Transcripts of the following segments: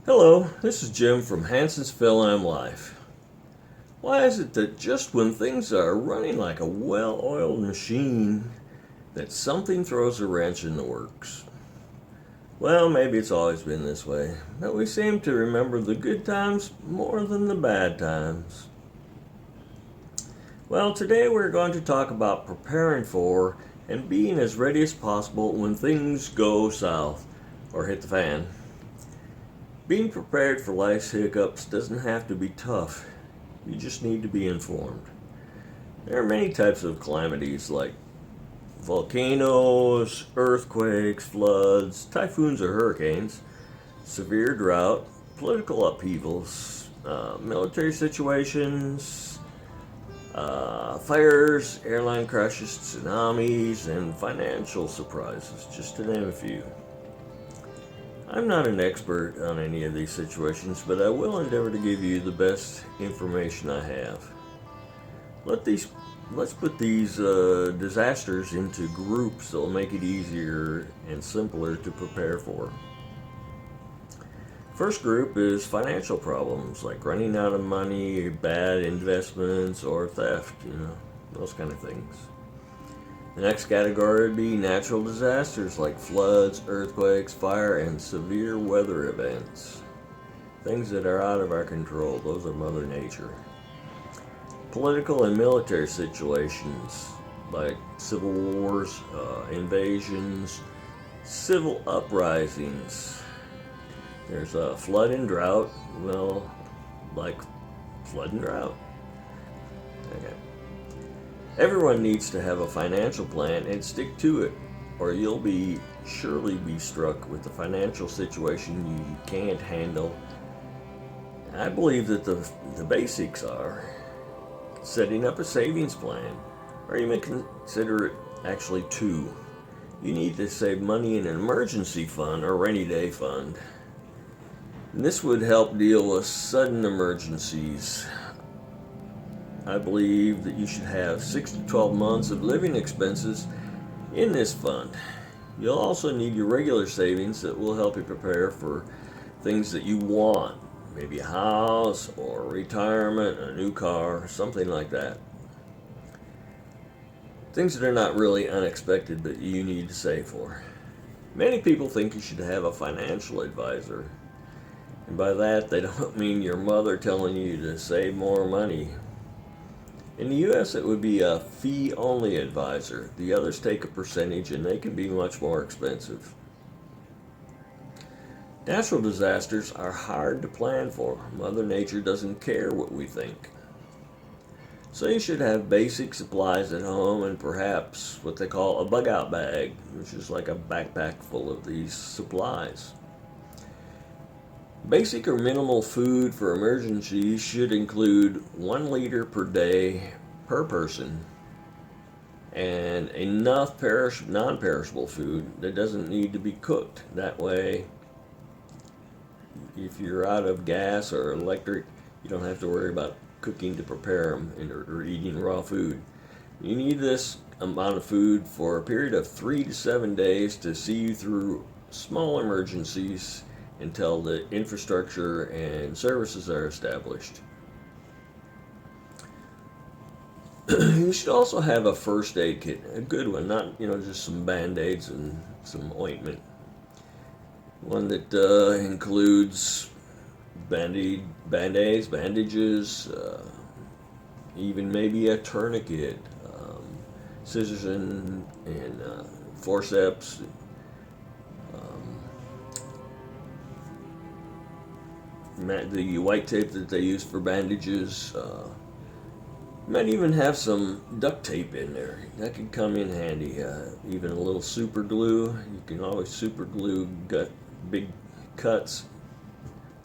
Hello, this is Jim from Hanson's Film Life. Why is it that just when things are running like a well-oiled machine, that something throws a wrench in the works? Well, maybe it's always been this way, but we seem to remember the good times more than the bad times. Well, today we're going to talk about preparing for and being as ready as possible when things go south or hit the fan. Being prepared for life's hiccups doesn't have to be tough. You just need to be informed. There are many types of calamities like volcanoes, earthquakes, floods, typhoons or hurricanes, severe drought, political upheavals, military situations, fires, airline crashes, tsunamis, and financial surprises, just to name a few. I'm not an expert on any of these situations, but I will endeavor to give you the best information I have. Let these, let's put these disasters into groups that will make it easier and simpler to prepare for. First group is financial problems like running out of money, bad investments, or theft, those kind of things. The next category would be natural disasters like floods, earthquakes, fire, and severe weather events. Things that are out of our control, those are Mother Nature. Political and military situations like civil wars, invasions, civil uprisings. There's a flood and drought, well, like flood and drought. Okay. Everyone needs to have a financial plan and stick to it, or you'll surely be struck with a financial situation you can't handle. I believe that the basics are setting up a savings plan, or you may consider it actually two. You need to save money in an emergency fund or rainy day fund. And this would help deal with sudden emergencies. I believe that you should have 6 to 12 months of living expenses in this fund. You'll also need your regular savings that will help you prepare for things that you want, maybe a house or retirement, a new car, something like that. Things that are not really unexpected but you need to save for. Many people think you should have a financial advisor. And by that, they don't mean your mother telling you to save more money. In the US, it would be a fee-only advisor. The others take a percentage and they can be much more expensive. Natural disasters are hard to plan for. Mother Nature doesn't care what we think. So you should have basic supplies at home and perhaps what they call a bug-out bag, which is like a backpack full of these supplies. Basic or minimal food for emergencies should include 1 liter per day per person and enough non-perishable food that doesn't need to be cooked. That way, if you're out of gas or electric, you don't have to worry about cooking to prepare them or eating raw food. You need this amount of food for a period of 3 to 7 days to see you through small emergencies until the infrastructure and services are established. You should also have a first aid kit, a good one, not just some band-aids and some ointment. One that includes band-aids, bandages, even maybe a tourniquet, scissors and forceps. The white tape that they use for bandages. Might even have some duct tape in there. That could come in handy. Even a little super glue. You can always super glue big cuts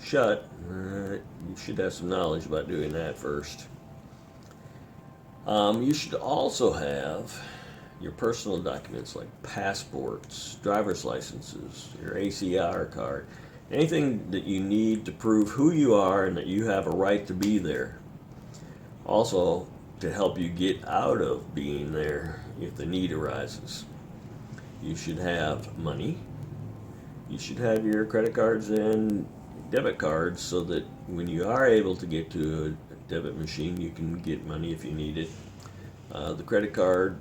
shut. You should have some knowledge about doing that first. You should also have your personal documents like passports, driver's licenses, your ACR card. Anything that you need to prove who you are and that you have a right to be there. Also, to help you get out of being there if the need arises. You should have money. You should have your credit cards and debit cards so that when you are able to get to a debit machine, you can get money if you need it. The credit card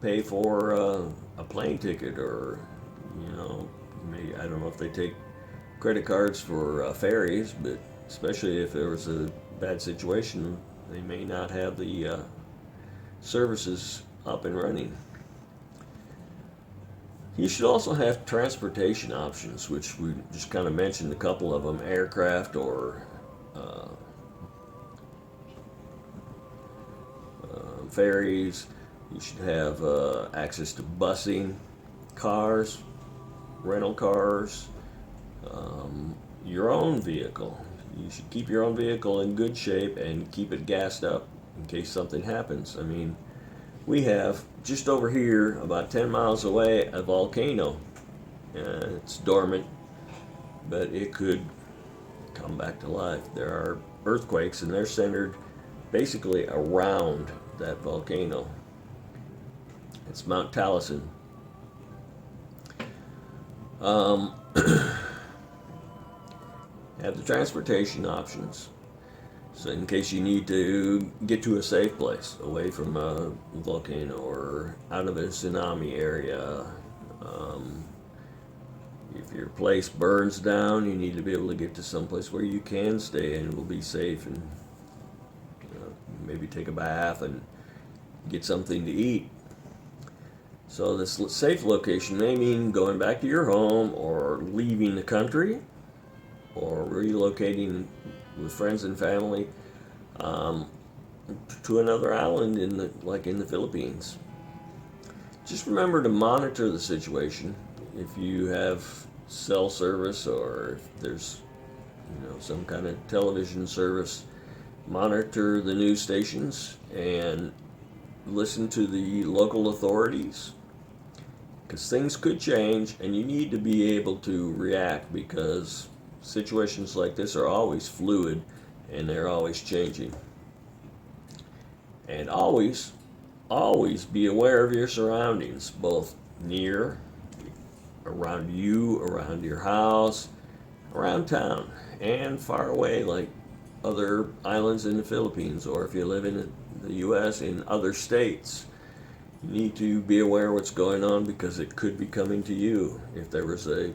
pay for a plane ticket, or maybe, I don't know if they take credit cards for ferries, but especially if there was a bad situation, they may not have the services up and running. You should also have transportation options, which we just kind of mentioned a couple of them: aircraft or ferries. You should have access to busing, cars, rental cars, your own vehicle. You should keep your own vehicle in good shape and keep it gassed up in case something happens. I mean, we have just over here, about 10 miles away, a volcano. It's dormant, but it could come back to life. There are earthquakes, and they're centered basically around that volcano. It's Mount Taliesin. Have the transportation options, so in case you need to get to a safe place away from a volcano or out of a tsunami area. If your place burns down, you need to be able to get to someplace where you can stay and will be safe, and maybe take a bath and get something to eat. So this safe location may mean going back to your home, or leaving the country, or relocating with friends and family to another island like in the Philippines. Just remember to monitor the situation. If you have cell service, or if there's some kind of television service, monitor the news stations and listen to the local authorities, because things could change and you need to be able to react, because situations like this are always fluid and they're always changing. And always be aware of your surroundings, both near, around you, around your house, around town, and far away, like other islands in the Philippines, or if you live in the U.S., in other states. You need to be aware of what's going on, because it could be coming to you. If there was a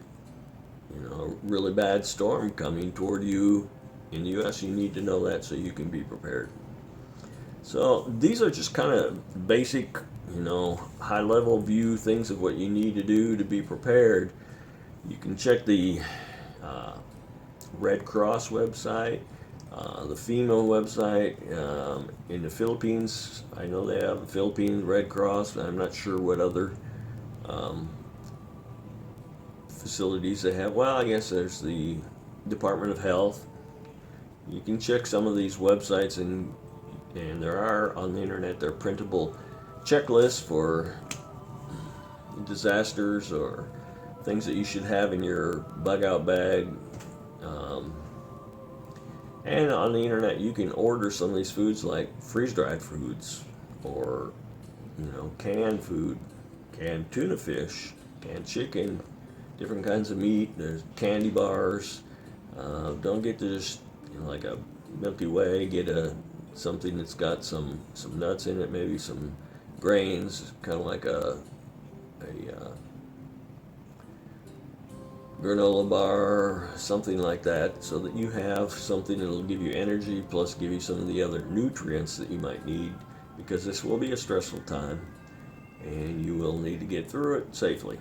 really bad storm coming toward you in the U.S., you need to know that so you can be prepared. So these are just kind of basic, high-level view things of what you need to do to be prepared. You can check the Red Cross website, the FEMA website. In the Philippines, I know they have the Philippine Red Cross. I'm not sure what other facilities they have. Well, I guess there's the Department of Health. You can check some of these websites, and there are on the internet, there are printable checklists for disasters or things that you should have in your bug out bag. And on the internet, you can order some of these foods, like freeze-dried foods, or canned food, canned tuna fish, canned chicken, different kinds of meat. There's candy bars. Don't get to just like a Milky Way. Get something that's got some nuts in it, maybe some grains, kind of like a granola bar, something like that, so that you have something that will give you energy, plus give you some of the other nutrients that you might need, because this will be a stressful time and you will need to get through it safely.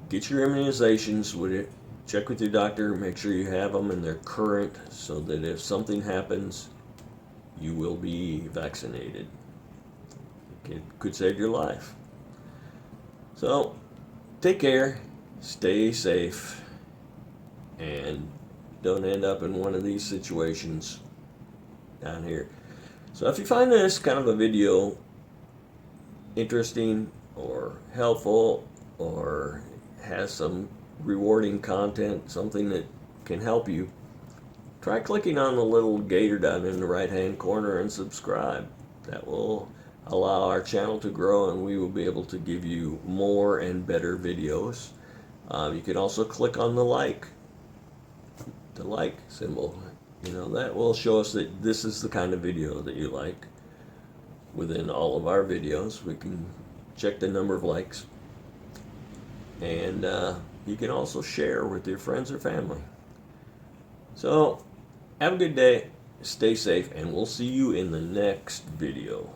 Get your immunizations with it. Check with your doctor, make sure you have them and they're current, so that if something happens, you will be vaccinated. It could save your life. So, take care, stay safe, and don't end up in one of these situations down here. So if you find this kind of a video interesting or helpful, or has some rewarding content, something that can help you, try clicking on the little gator down in the right hand corner and subscribe. That will allow our channel to grow, and we will be able to give you more and better videos. You can also click on the like the like symbol. That will show us that this is the kind of video that you like. Within all of our videos, we can check the number of likes. And you can also share with your friends or family. So, have a good day, stay safe, and we'll see you in the next video.